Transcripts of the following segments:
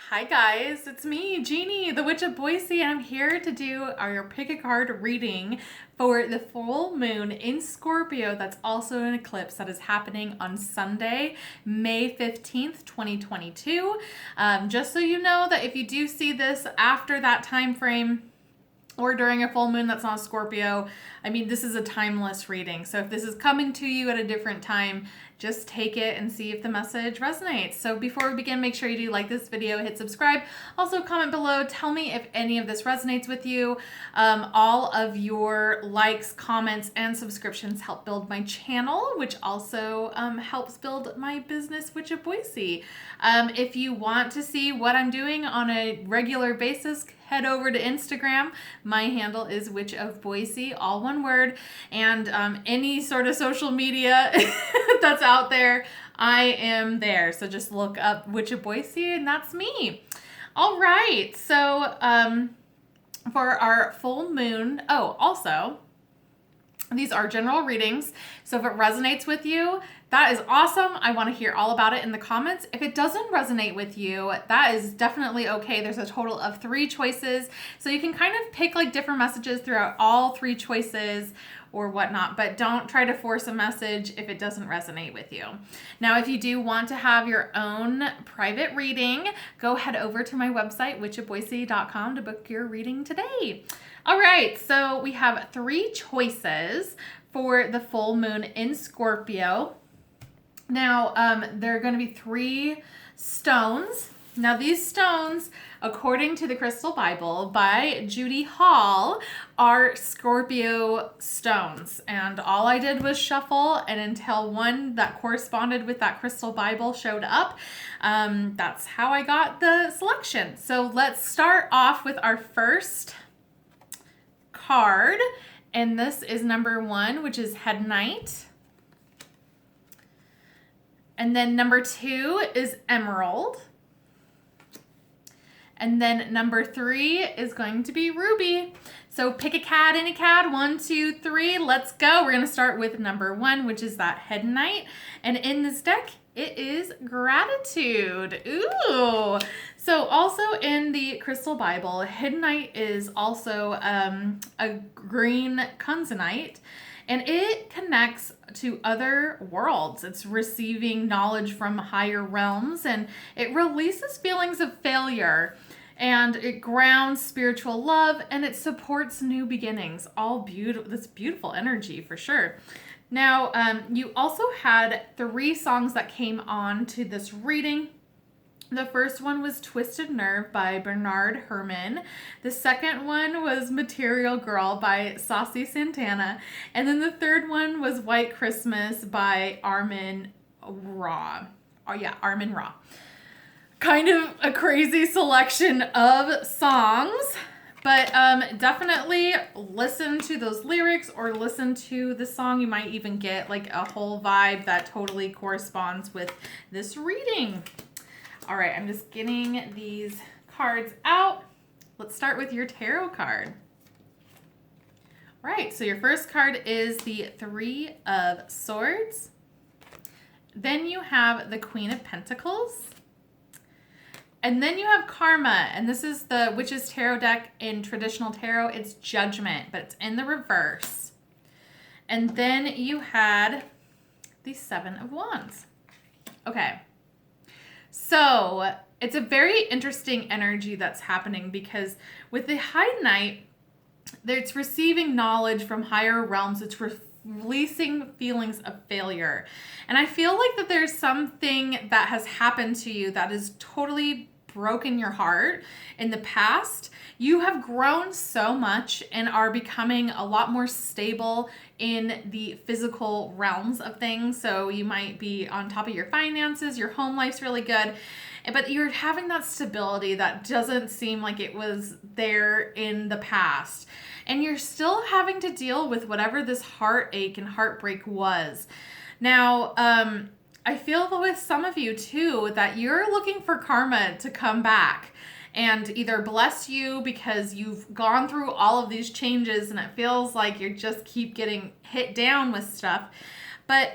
Hi guys, it's me, Jeannie, the Witch of Boise, and I'm here to do our pick a card reading for the full moon in Scorpio. That's also an eclipse that is happening on Sunday, May 15th, 2022. Just so you know that if you do see this after that time frame, or during a full moon that's not Scorpio, this is a timeless reading. So if this is coming to you at a different time, just take it and see if the message resonates. So before we begin, make sure you do like this video, hit subscribe. Also comment below, tell me if any of this resonates with you. All of your likes, comments, and subscriptions help build my channel, which also helps build my business, Witch of Boise. If you want to see what I'm doing on a regular basis, head over to Instagram. My handle is Witch of Boise, all one word. And any sort of social media that's out there, I am there. So just look up Witch of Boise and that's me. All right. So for our full moon, also, these are general readings. So if it resonates with you, that is awesome. I want to hear all about it in the comments. If it doesn't resonate with you, that is definitely okay. There's a total of 3 choices. So you can kind of pick like different messages throughout all 3 choices or whatnot, but don't try to force a message if it doesn't resonate with you. Now, if you do want to have your own private reading, go head over to my website, witchofboise.com, to book your reading today. All right, so we have 3 choices for the full moon in Scorpio. Now, there are going to be 3 stones. Now, these stones, according to the Crystal Bible by Judy Hall, are Scorpio stones. And all I did was shuffle, and until one that corresponded with that Crystal Bible showed up, that's how I got the selection. So let's start off with our first card. And this is number 1, which is Hiddenite. And then number 2 is Emerald. And then number 3 is going to be Ruby. So pick a card, any card. 1, 2, 3. Let's go. We're going to start with number 1, which is that Hiddenite. And in this deck, it is Gratitude. Ooh. So also in the Crystal Bible, Hiddenite is also a green Kunzanite. And it connects to other worlds. It's receiving knowledge from higher realms, and it releases feelings of failure, and it grounds spiritual love, and it supports new beginnings. All beautiful. This beautiful energy for sure. Now, you also had 3 songs that came on to this reading. The first one was Twisted Nerve by Bernard Herrmann. The second one was Material Girl by Saucy Santana. And then the third one was White Christmas by Armin Ra. Oh yeah, Armin Ra. Kind of a crazy selection of songs, but definitely listen to those lyrics or listen to the song. You might even get like a whole vibe that totally corresponds with this reading. All right, I'm just getting these cards out. Let's start with your tarot card. All right, so your first card is the 3 of Swords. Then you have the Queen of Pentacles. And then you have Karma, and this is the Witch's Tarot deck. In traditional tarot, it's Judgment, but it's in the reverse. And then you had the 7 of Wands. Okay. So it's a very interesting energy that's happening because with the Hiddenite, it's receiving knowledge from higher realms. It's releasing feelings of failure. And I feel like that there's something that has happened to you that has totally broken your heart in the past. You have grown so much and are becoming a lot more stable in the physical realms of things. So you might be on top of your finances, your home life's really good, but you're having that stability that doesn't seem like it was there in the past. And you're still having to deal with whatever this heartache and heartbreak was. Now, I feel with some of you too that you're looking for karma to come back and either bless you because you've gone through all of these changes and it feels like you just keep getting hit down with stuff. But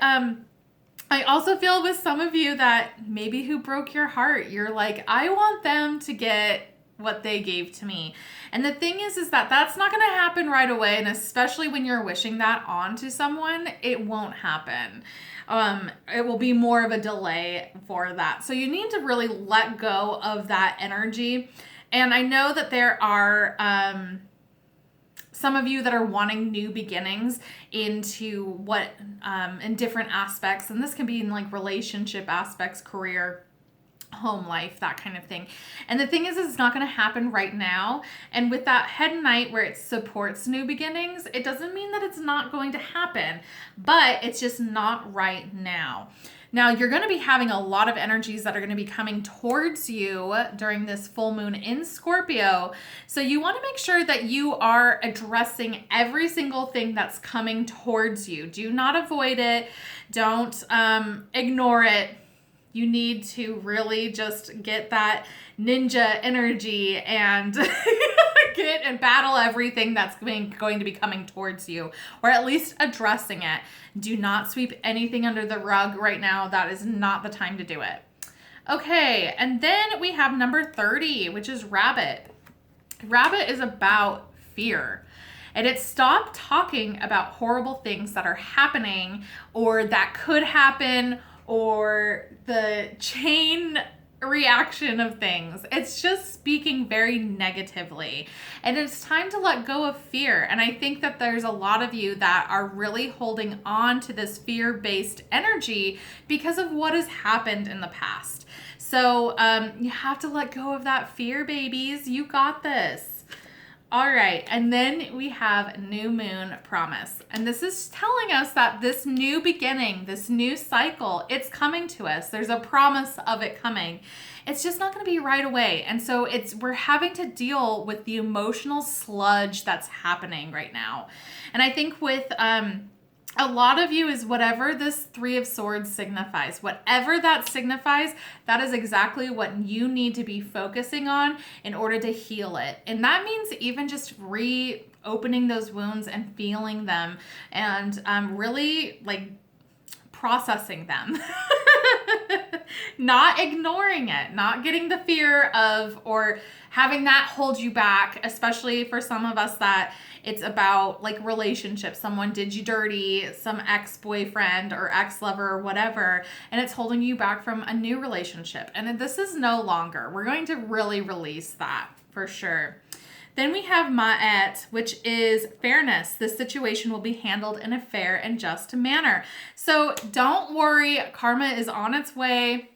I also feel with some of you that maybe who broke your heart, you're like, I want them to get what they gave to me. And the thing is that that's not going to happen right away. And especially when you're wishing that onto someone, it won't happen. It will be more of a delay for that. So you need to really let go of that energy. And I know that there are some of you that are wanting new beginnings into what in different aspects, and this can be in like relationship aspects, career, home life, that kind of thing. And the thing is it's not going to happen right now. And with that Hiddenite where it supports new beginnings, it doesn't mean that it's not going to happen, but it's just not right now. Now, you're going to be having a lot of energies that are going to be coming towards you during this full moon in Scorpio. So you want to make sure that you are addressing every single thing that's coming towards you. Do not avoid it. Don't ignore it. You need to really just get that ninja energy and get and battle everything that's going to be coming towards you, or at least addressing it. Do not sweep anything under the rug right now. That is not the time to do it. Okay, and then we have number 30, which is Rabbit. Rabbit is about fear. And it stopped talking about horrible things that are happening or that could happen, or the chain reaction of things. It's just speaking very negatively. And it's time to let go of fear. And I think that there's a lot of you that are really holding on to this fear-based energy because of what has happened in the past. So you have to let go of that fear, babies. You got this. All right, and then we have New Moon Promise. And this is telling us that this new beginning, this new cycle, it's coming to us. There's a promise of it coming. It's just not going to be right away. And so we're having to deal with the emotional sludge that's happening right now. And I think with a lot of you is whatever this Three of Swords signifies. Whatever that signifies, that is exactly what you need to be focusing on in order to heal it. And that means even just reopening those wounds and feeling them and really like processing them. Not ignoring it, not getting the fear of or having that hold you back, especially for some of us that it's about like relationships. Someone did you dirty, some ex-boyfriend or ex-lover or whatever, and it's holding you back from a new relationship. And this is no longer. We're going to really release that for sure. Then we have Ma'et, which is fairness. This situation will be handled in a fair and just manner. So don't worry, karma is on its way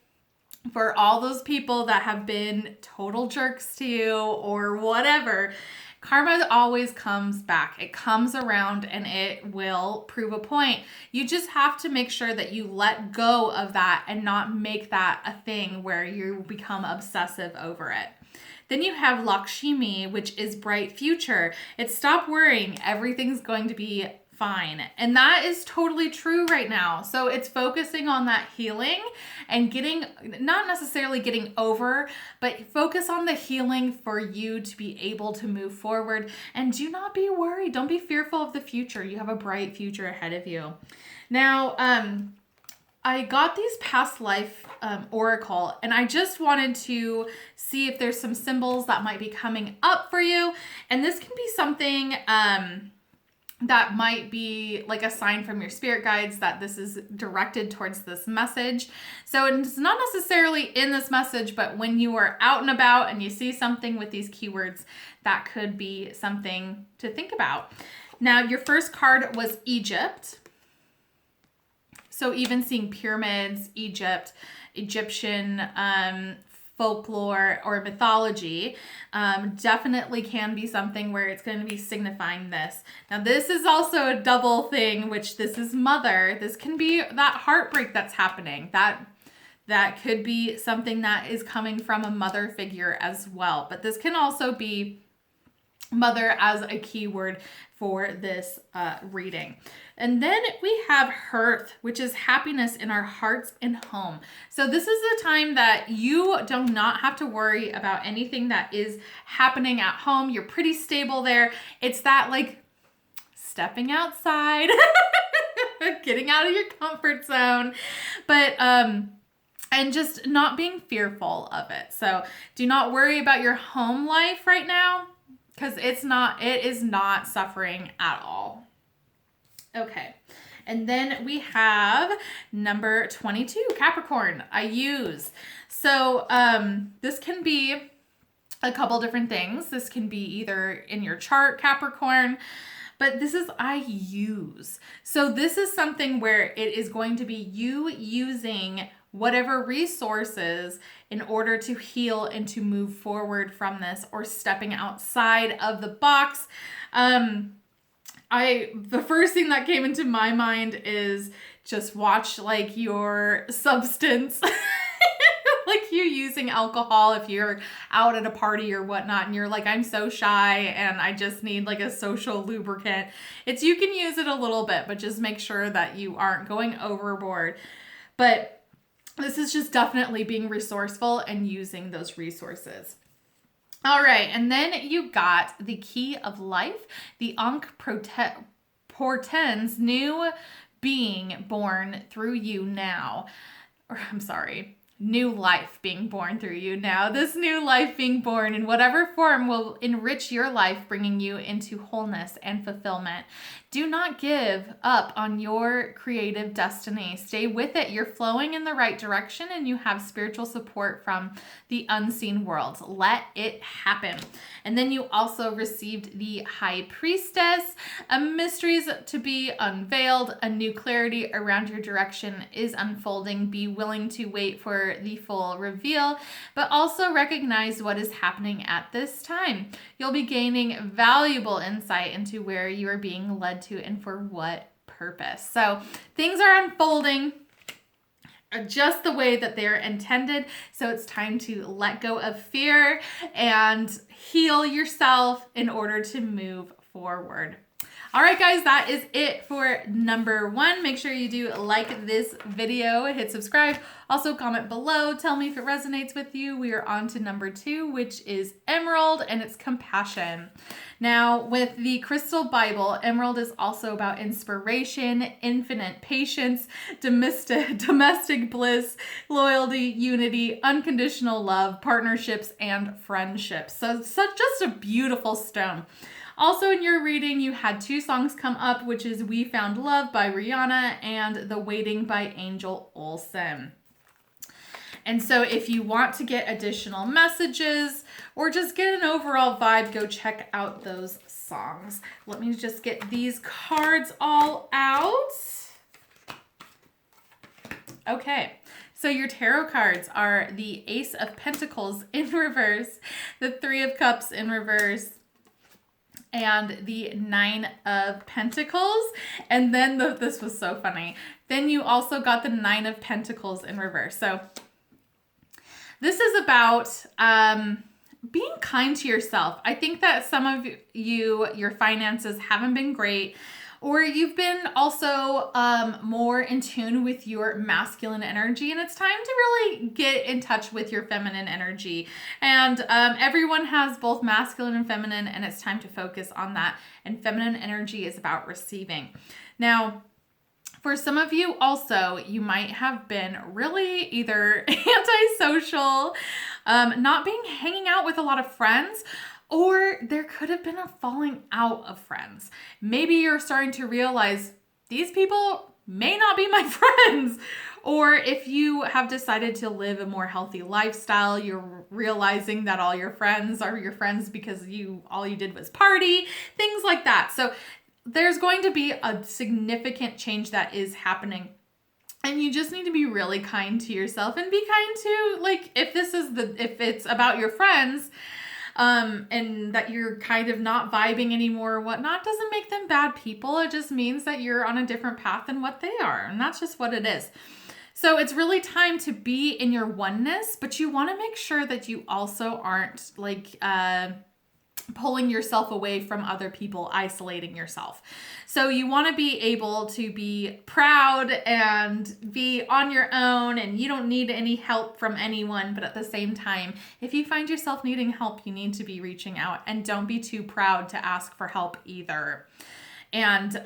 for all those people that have been total jerks to you or whatever. Karma always comes back. It comes around and it will prove a point. You just have to make sure that you let go of that and not make that a thing where you become obsessive over it. Then you have Lakshmi, which is bright future. It's stop worrying. Everything's going to be fine. And that is totally true right now. So it's focusing on that healing and not necessarily getting over, but focus on the healing for you to be able to move forward. And do not be worried. Don't be fearful of the future. You have a bright future ahead of you. Now, I got these past life oracle, and I just wanted to see if there's some symbols that might be coming up for you. And this can be something that might be like a sign from your spirit guides that this is directed towards this message. So it's not necessarily in this message, but when you are out and about and you see something with these keywords, that could be something to think about. Now, your first card was Egypt. So even seeing pyramids, Egyptian folklore or mythology definitely can be something where it's going to be signifying this. Now, this is also a double thing, which this is mother. This can be that heartbreak that's happening. That could be something that is coming from a mother figure as well. But this can also be mother as a keyword for this reading. And then we have Hearth, which is happiness in our hearts and home. So this is the time that you do not have to worry about anything that is happening at home. You're pretty stable there. It's that like stepping outside getting out of your comfort zone, but, and just not being fearful of it. So do not worry about your home life right now, because it is not suffering at all. Okay. And then we have number 22, Capricorn, I use. So this can be a couple different things. This can be either in your chart, Capricorn, but this is I use. So this is something where it is going to be you using whatever resources in order to heal and to move forward from this, or stepping outside of the box. The first thing that came into my mind is just watch like your substance, like you using alcohol if you're out at a party or whatnot and you're like, I'm so shy and I just need like a social lubricant. You can use it a little bit, but just make sure that you aren't going overboard. But this is just definitely being resourceful and using those resources. All right, and then you got the Key of Life. The Ankh portends new being born through you now. Or I'm sorry, new life being born through you now. This new life being born in whatever form will enrich your life, bringing you into wholeness and fulfillment. Do not give up on your creative destiny. Stay with it. You're flowing in the right direction and you have spiritual support from the unseen worlds. Let it happen. And then you also received the High Priestess. Mysteries to be unveiled. A new clarity around your direction is unfolding. Be willing to wait for the full reveal, but also recognize what is happening at this time. You'll be gaining valuable insight into where you are being led to and for what purpose. So things are unfolding just the way that they're intended. So it's time to let go of fear and heal yourself in order to move forward. All right, guys, that is it for number 1. Make sure you do like this video, hit subscribe. Also comment below. Tell me if it resonates with you. We are on to number 2, which is Emerald, and it's compassion. Now, with the Crystal Bible, Emerald is also about inspiration, infinite patience, domestic bliss, loyalty, unity, unconditional love, partnerships, and friendships. So just a beautiful stone. Also in your reading, you had 2 songs come up, which is We Found Love by Rihanna and The Waiting by Angel Olsen. And so if you want to get additional messages or just get an overall vibe, go check out those songs. Let me just get these cards all out. Okay. So your tarot cards are the Ace of Pentacles in reverse, the 3 of Cups in reverse, and the 9 of Pentacles. And then this was so funny. Then you also got the 9 of Pentacles in reverse. So this is about being kind to yourself. I think that some of you, your finances haven't been great, or you've been also more in tune with your masculine energy, and it's time to really get in touch with your feminine energy. And everyone has both masculine and feminine, and it's time to focus on that. And feminine energy is about receiving. Now, for some of you also, you might have been really either antisocial, not hanging out with a lot of friends, or there could have been a falling out of friends. Maybe you're starting to realize these people may not be my friends. Or if you have decided to live a more healthy lifestyle, you're realizing that all your friends are your friends because all you did was party, things like that. So there's going to be a significant change that is happening. And you just need to be really kind to yourself and be kind to, like, if it's about your friends, and that you're kind of not vibing anymore or whatnot, doesn't make them bad people. It just means that you're on a different path than what they are. And that's just what it is. So it's really time to be in your oneness, but you want to make sure that you also aren't like, pulling yourself away from other people, isolating yourself. So you want to be able to be proud and be on your own, and you don't need any help from anyone. But at the same time, if you find yourself needing help, you need to be reaching out, and don't be too proud to ask for help either. And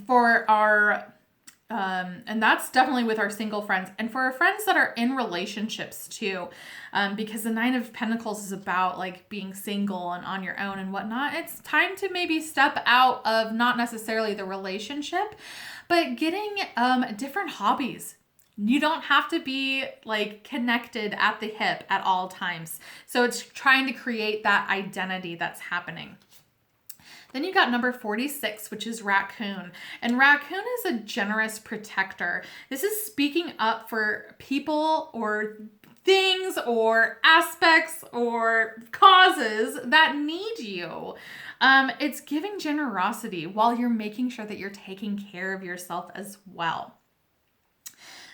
for our and that's definitely with our single friends, and for our friends that are in relationships too, because the Nine of Pentacles is about like being single and on your own and whatnot. It's time to maybe step out of not necessarily the relationship, but getting different hobbies. You don't have to be like connected at the hip at all times. So it's trying to create that identity that's happening. Then you got number 46, which is raccoon. And raccoon is a generous protector. This is speaking up for people or things or aspects or causes that need you. It's giving generosity while you're making sure that you're taking care of yourself as well.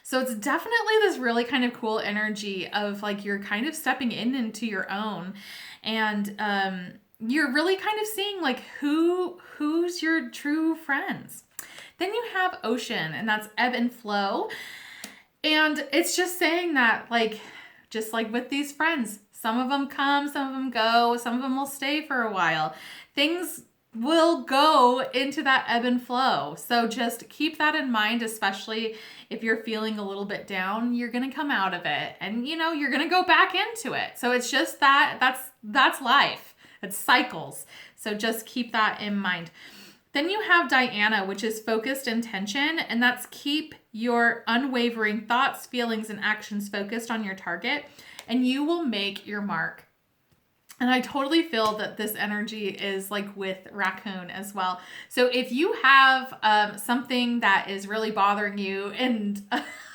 So it's definitely this really kind of cool energy of like you're kind of stepping into your own, and you're really kind of seeing like who's your true friends. Then you have ocean, and that's ebb and flow. And it's just saying that like, just like with these friends, some of them come, some of them go, some of them will stay for a while. Things will go into that ebb and flow. So just keep that in mind, especially if you're feeling a little bit down. You're going to come out of it, and you know, you're going to go back into it. So it's just that's life. It's cycles. So just keep that in mind. Then you have Diana, which is focused intention, and that's keep your unwavering thoughts, feelings, and actions focused on your target, and you will make your mark. And I totally feel that this energy is like with raccoon as well. So if you have something that is really bothering you, and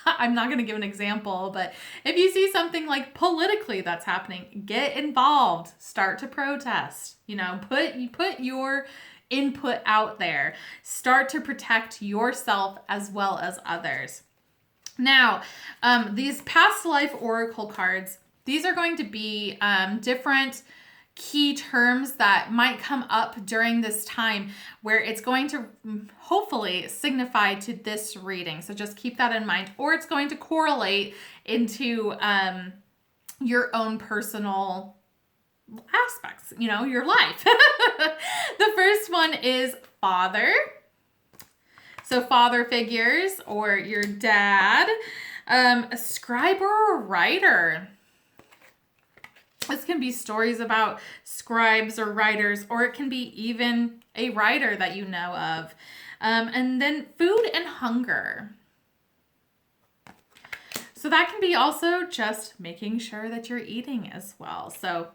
I'm not going to give an example, but if you see something like politically that's happening, get involved, start to protest, you know, put your input out there, start to protect yourself as well as others. Now, these past life oracle cards, these are going to be different key terms that might come up during this time where it's going to hopefully signify to this reading. So just keep that in mind, or it's going to correlate into your own personal aspects, you know, your life. The first one is father. So father figures or your dad, a scribe or a writer. This can be stories about scribes or writers, or it can be even a writer that you know of. And then food and hunger. So that can be also just making sure that you're eating as well. So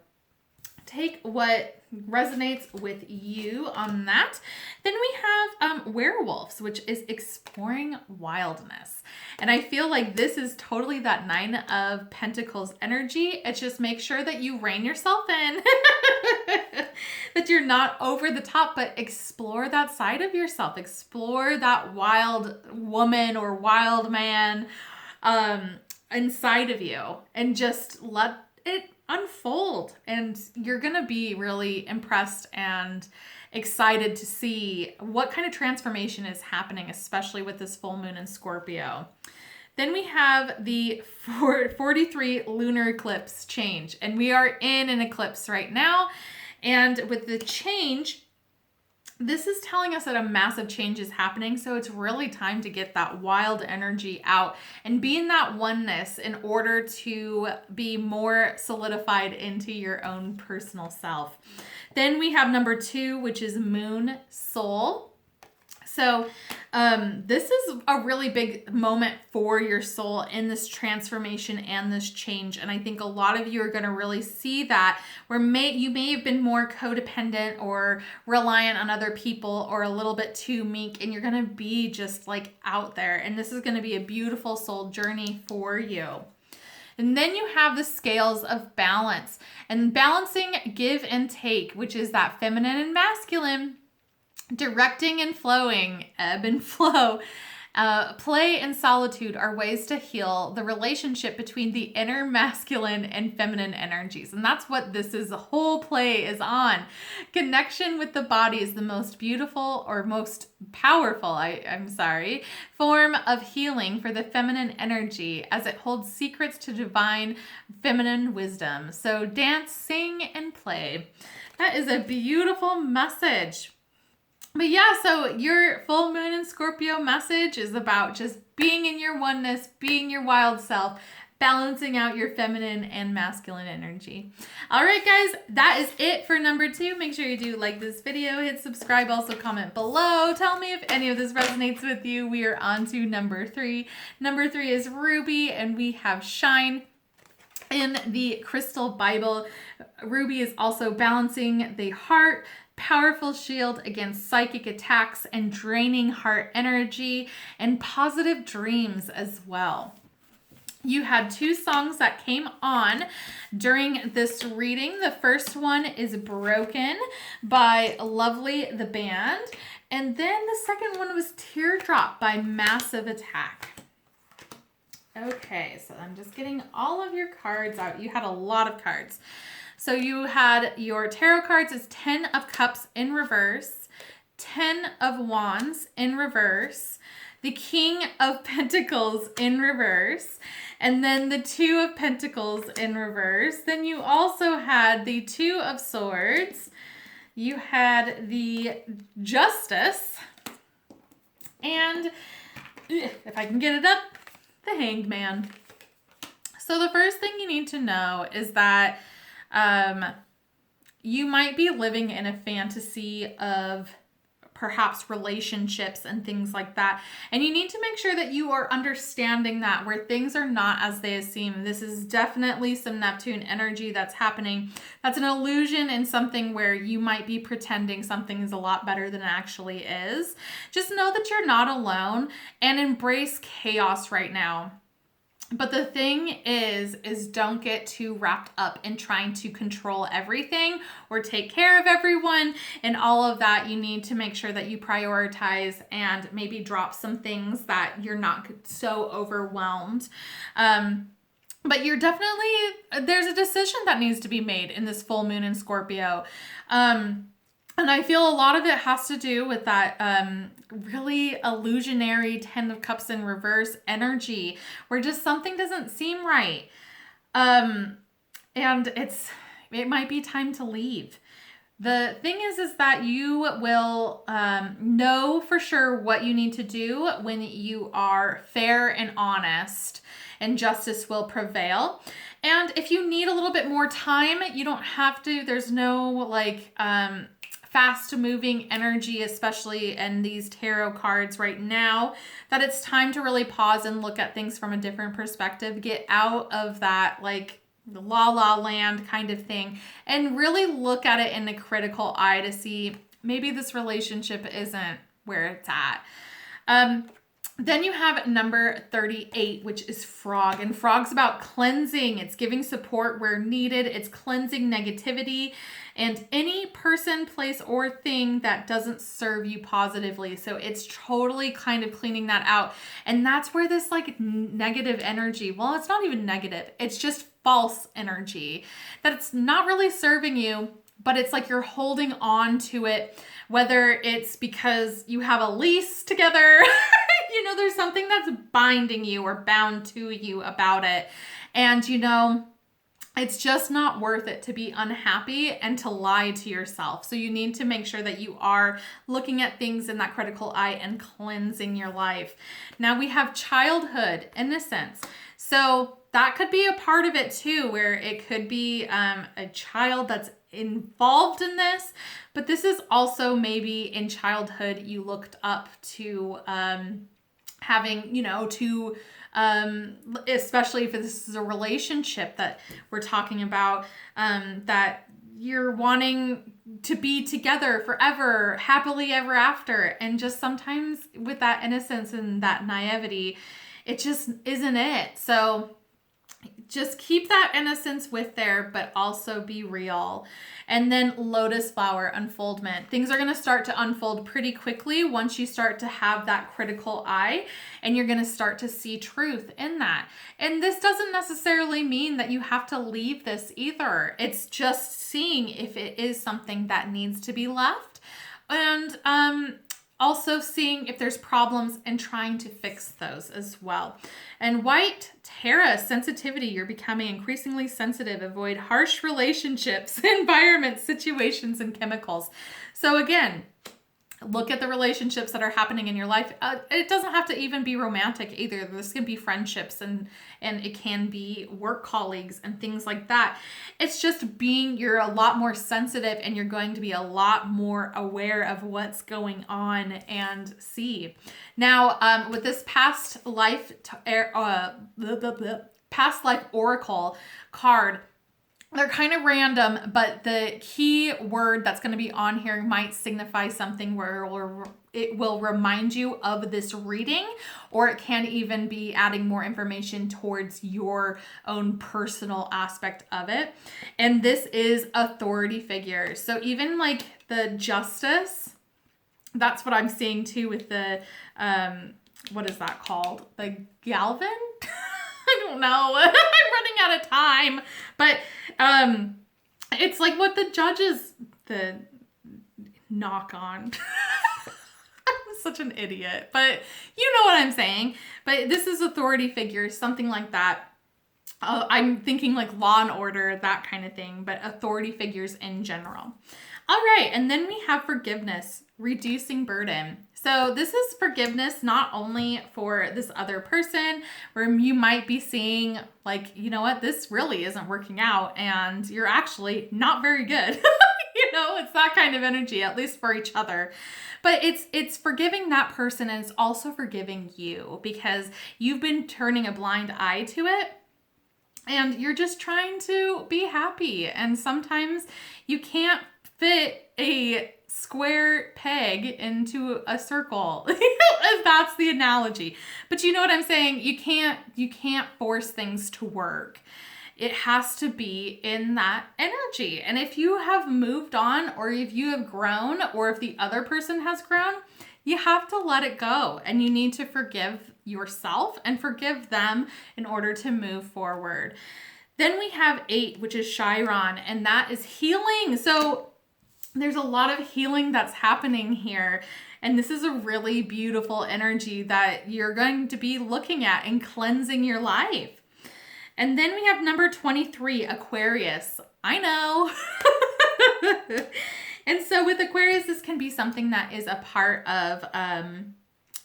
take what resonates with you on that. Then we have werewolves, which is exploring wildness. And I feel like this is totally that Nine of Pentacles energy. It's just make sure that you rein yourself in, that you're not over the top, but explore that side of yourself. Explore that wild woman or wild man inside of you, and just let it unfold, and you're gonna be really impressed and excited to see what kind of transformation is happening, especially with this full moon in Scorpio. Then we have the 43 lunar eclipse change, and we are in an eclipse right now. And with the change, this is telling us that a massive change is happening. So it's really time to get that wild energy out and be in that oneness in order to be more solidified into your own personal self. Then we have number 2, which is moon soul. So this is a really big moment for your soul in this transformation and this change. And I think a lot of you are going to really see that, where you may have been more codependent or reliant on other people, or a little bit too meek, and you're going to be just like out there. And this is going to be a beautiful soul journey for you. And then you have the scales of balance, and balancing give and take, which is that feminine and masculine. Directing and flowing, ebb and flow, play and solitude are ways to heal the relationship between the inner masculine and feminine energies. And that's what this is, the whole play is on. Connection with the body is the most beautiful, or most powerful, form of healing for the feminine energy, as it holds secrets to divine feminine wisdom. So dance, sing, and play. That is a beautiful message. But yeah, so your full moon in Scorpio message is about just being in your oneness, being your wild self, balancing out your feminine and masculine energy. All right, guys, that is it for number 2. Make sure you do like this video, hit subscribe, also comment below. Tell me if any of this resonates with you. We are on to number 3. Number 3 is Ruby, and we have Shine. In the Crystal Bible, Ruby is also balancing the heart, powerful shield against psychic attacks and draining heart energy, and positive dreams as well. You had 2 songs that came on during this reading. The first one is Broken by Lovely the Band. And then the second one was Teardrop by Massive Attack. Okay, so I'm just getting all of your cards out. You had a lot of cards. So you had your tarot cards is 10 of Cups in reverse, 10 of Wands in reverse, the King of Pentacles in reverse, and then the 2 of Pentacles in reverse. Then you also had the 2 of Swords. You had the Justice, and if I can get it up, the Hanged Man. So the first thing you need to know is that you might be living in a fantasy of perhaps relationships and things like that. And you need to make sure that you are understanding that where things are not as they seem. This is definitely some Neptune energy that's happening. That's an illusion and something where you might be pretending something is a lot better than it actually is. Just know that you're not alone and embrace chaos right now. But the thing is don't get too wrapped up in trying to control everything or take care of everyone and all of that. You need to make sure that you prioritize and maybe drop some things that you're not so overwhelmed. But you're definitely, there's a decision that needs to be made in this full moon in Scorpio. And I feel a lot of it has to do with that really illusionary 10 of Cups in reverse energy where just something doesn't seem right. And it might be time to leave. The thing is that you will know for sure what you need to do when you are fair and honest, and justice will prevail. And if you need a little bit more time, you don't have to. There's no like fast moving energy, especially in these tarot cards right now, that it's time to really pause and look at things from a different perspective. Get out of that like the la la land kind of thing and really look at it in a critical eye to see maybe this relationship isn't where it's at. Then you have number 38, which is Frog. And Frog's about cleansing. It's giving support where needed. It's cleansing negativity and any person, place, or thing that doesn't serve you positively. So it's totally kind of cleaning that out. And that's where this like negative energy, well, it's not even negative. It's just false energy that it's not really serving you, but it's like you're holding on to it, whether it's because you have a lease together, you know, there's something that's binding you or bound to you about it. And, you know, it's just not worth it to be unhappy and to lie to yourself. So you need to make sure that you are looking at things in that critical eye and cleansing your life. Now we have childhood, innocence. So that could be a part of it too, where it could be a child that's involved in this, but this is also maybe in childhood you looked up to having, you know, to especially if this is a relationship that we're talking about, that you're wanting to be together forever, happily ever after. And just sometimes with that innocence and that naivety, it just isn't it. So just keep that innocence with there, but also be real. And then lotus flower unfoldment. Things are going to start to unfold pretty quickly once you start to have that critical eye, and you're going to start to see truth in that. And this doesn't necessarily mean that you have to leave this either. It's just seeing if it is something that needs to be left. And also seeing if there's problems and trying to fix those as well. And Waite, Terra, sensitivity. You're becoming increasingly sensitive. Avoid harsh relationships, environments, situations, and chemicals. So again, Look at the relationships that are happening in your life. It doesn't have to even be romantic either. This can be friendships and it can be work colleagues and things like that. It's just you're a lot more sensitive and you're going to be a lot more aware of what's going on and see. Now, with this past life oracle card, they're kind of random, but the key word that's going to be on here might signify something where it will remind you of this reading, or it can even be adding more information towards your own personal aspect of it. And this is authority figures. So even like the Justice, that's what I'm seeing too with the, what is that called? The Galvin? I don't know. I'm running out of time. But it's like what the judges knock on. I'm such an idiot. But you know what I'm saying. But this is authority figures, something like that. I'm thinking like Law and Order, that kind of thing. But authority figures in general. All right. And then we have forgiveness, reducing burden. So this is forgiveness not only for this other person where you might be seeing like, you know what, this really isn't working out and you're actually not very good. It's that kind of energy, at least for each other. But it's forgiving that person, and it's also forgiving you because you've been turning a blind eye to it. And you're just trying to be happy. And sometimes you can't fit a square peg into a circle. If that's the analogy. But you know what I'm saying? You can't force things to work. It has to be in that energy. And if you have moved on, or if you have grown, or if the other person has grown, you have to let it go. And you need to forgive yourself and forgive them in order to move forward. Then we have 8, which is Chiron, and that is healing. So there's a lot of healing that's happening here. And this is a really beautiful energy that you're going to be looking at and cleansing your life. And then we have number 23, Aquarius. I know. And so with Aquarius, this can be something that is a part of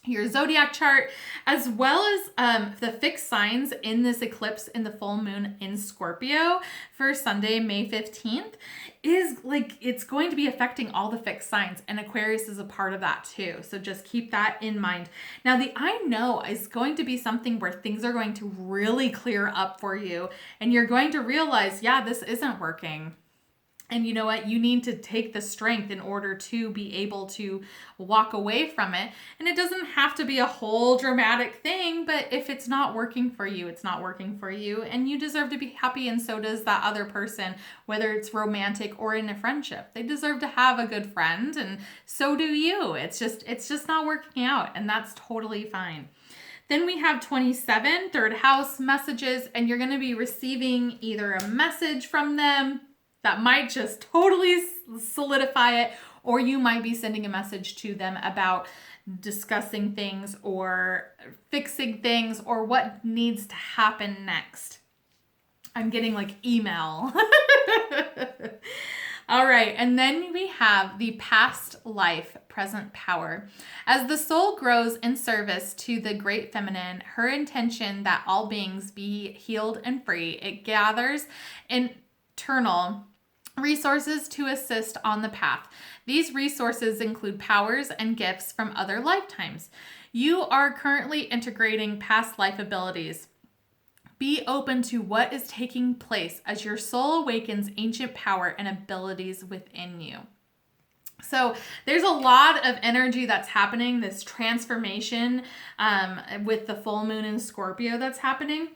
your zodiac chart, as well as the fixed signs in this eclipse in the full moon in Scorpio for Sunday, May 15th, is like, it's going to be affecting all the fixed signs, and Aquarius is a part of that too. So just keep that in mind. Now, the I know is going to be something where things are going to really clear up for you, and you're going to realize, yeah, this isn't working. And you know what? You need to take the strength in order to be able to walk away from it. And it doesn't have to be a whole dramatic thing, but if it's not working for you, it's not working for you. And you deserve to be happy, and so does that other person, whether it's romantic or in a friendship. They deserve to have a good friend, and so do you. It's just not working out, and that's totally fine. Then we have 27, third house messages, and you're going to be receiving either a message from them that might just totally solidify it, or you might be sending a message to them about discussing things or fixing things or what needs to happen next. I'm getting like email. All right, and then we have the past life, present power. As the soul grows in service to the great feminine, her intention that all beings be healed and free, it gathers internal resources to assist on the path. These resources include powers and gifts from other lifetimes. You are currently integrating past life abilities. Be open to what is taking place as your soul awakens ancient power and abilities within you. So there's a lot of energy that's happening, this transformation with the full moon in Scorpio that's happening.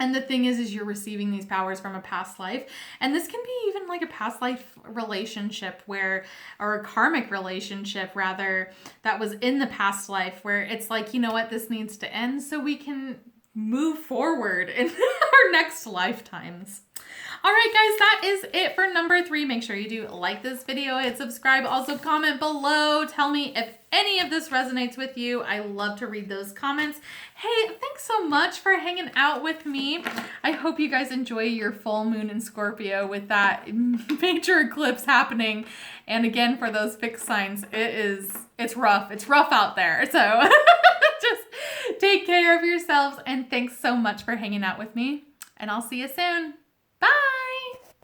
And the thing is you're receiving these powers from a past life. And this can be even like a past life relationship or a karmic relationship rather, that was in the past life, where it's like, you know what, this needs to end so we can move forward in our next lifetimes. All right, guys, that is it for number 3. Make sure you do like this video, hit subscribe, also comment below. Tell me if any of this resonates with you. I love to read those comments. Hey, thanks so much for hanging out with me. I hope you guys enjoy your full moon in Scorpio with that major eclipse happening. And again, for those fixed signs, it's rough. It's rough out there. So just take care of yourselves, and thanks so much for hanging out with me, and I'll see you soon.